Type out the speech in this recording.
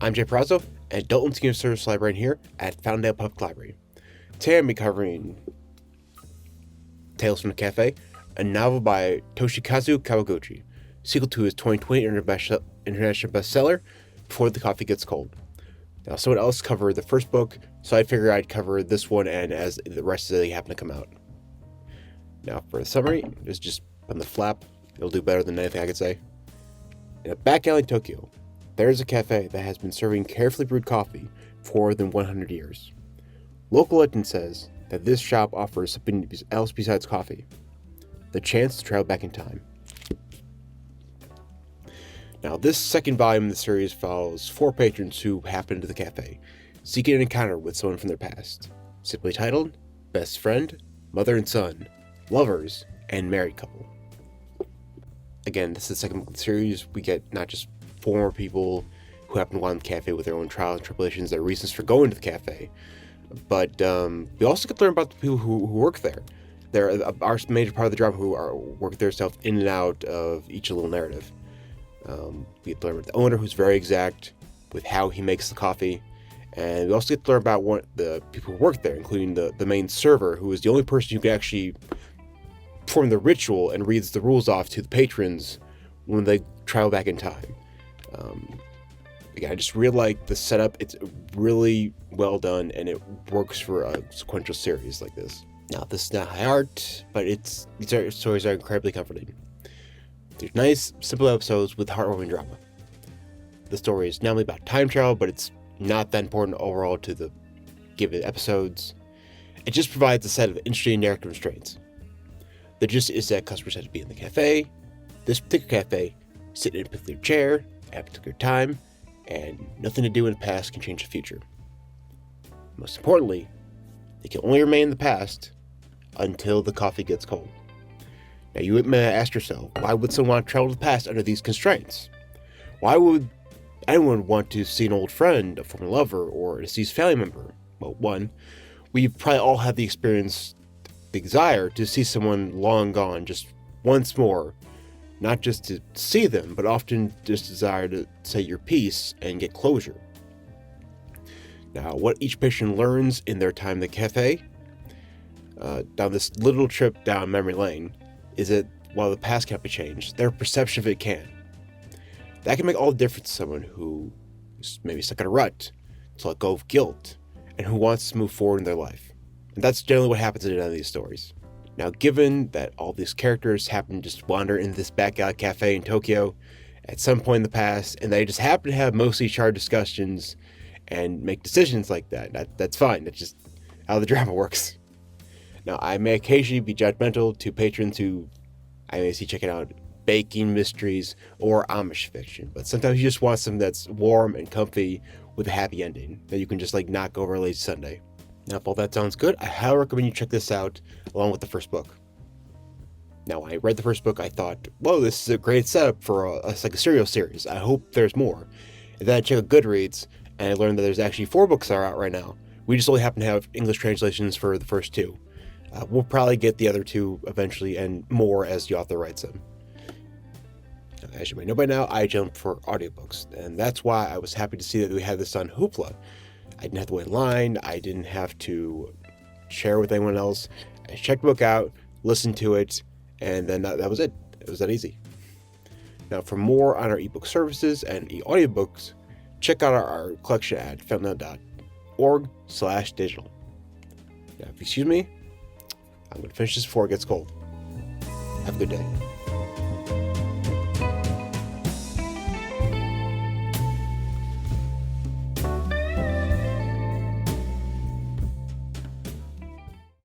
I'm Jay Prazzo, an adult and senior service librarian here at Fountaindale Public Library. Today I'm covering Tales from the Cafe, a novel by Toshikazu Kawaguchi, sequel to his 2020 international bestseller, Before the Coffee Gets Cold. Now, someone else covered the first book, so I figured I'd cover this one and as the rest of it happen to come out. Now, for the summary, it's just on the flap. It'll do better than anything I could say. In a back alley in Tokyo, there is a cafe that has been serving carefully brewed coffee for more than 100 years. Local legend says that this shop offers something else besides coffee: the chance to travel back in time. Now, this second volume of the series follows 4 patrons who happen to the cafe, seeking an encounter with someone from their past. Simply titled, Best Friend, Mother and Son, Lovers, and Married Couple. Again, this is the second book of the series. We get not just former people who happen to go on the cafe with their own trials and tribulations, their reasons for going to the cafe, but we also get to learn about the people who work there. They're our major part of the drama who work their self in and out of each little narrative. We get to learn about the owner, who's very exact with how he makes the coffee, and we also get to learn about the people who work there, including the main server, who is the only person who can actually perform the ritual and reads the rules off to the patrons when they travel back in time. Again, I just really like the setup. It's really well done, and it works for a sequential series like this. Now, this is not high art, but these stories are incredibly comforting. There's nice, simple episodes with heartwarming drama. The story is not only about time travel, but it's not that important overall to the given episodes. It just provides a set of interesting narrative constraints. The gist is that customers have to be in the cafe, this particular cafe, sit in a particular chair at a particular time, and nothing to do in the past can change the future. Most importantly, they can only remain in the past until the coffee gets cold. Now, you may ask yourself, why would someone want to travel to the past under these constraints? Why would anyone want to see an old friend, a former lover, or a deceased family member? Well, one, we probably all have the desire to see someone long gone just once more, not just to see them, but often just desire to say your piece and get closure. Now, what each patient learns in their time at the cafe, down this little trip down memory lane, is that while the past can't be changed, their perception of it can. That can make all the difference to someone who is maybe stuck in a rut, to let go of guilt, and who wants to move forward in their life. And that's generally what happens in none of these stories. Now, given that all these characters happen to just wander in this back alley cafe in Tokyo at some point in the past, and they just happen to have mostly charged discussions and make decisions like that's fine. That's just how the drama works. Now, I may occasionally be judgmental to patrons who I may see checking out baking mysteries or Amish fiction, but sometimes you just want something that's warm and comfy with a happy ending that you can just knock over a lazy Sunday. Now, if all that sounds good, I highly recommend you check this out along with the first book. Now, when I read the first book, I thought, whoa, this is a great setup for a serial series. I hope there's more. And then I checked out Goodreads, and I learned that there's actually 4 books that are out right now. We just only happen to have English translations for the first 2. We'll probably get the other 2 eventually, and more as the author writes them. As you may know by now, I jumped for audiobooks, and that's why I was happy to see that we had this on Hoopla. I didn't have to wait in line, I didn't have to share with anyone else. I checked the book out, listened to it, and then that was it. It was that easy. Now, for more on our ebook services and e-audiobooks, check out our collection at fountaindale.org/digital. Now, if you excuse me, I'm going to finish this before it gets cold. Have a good day.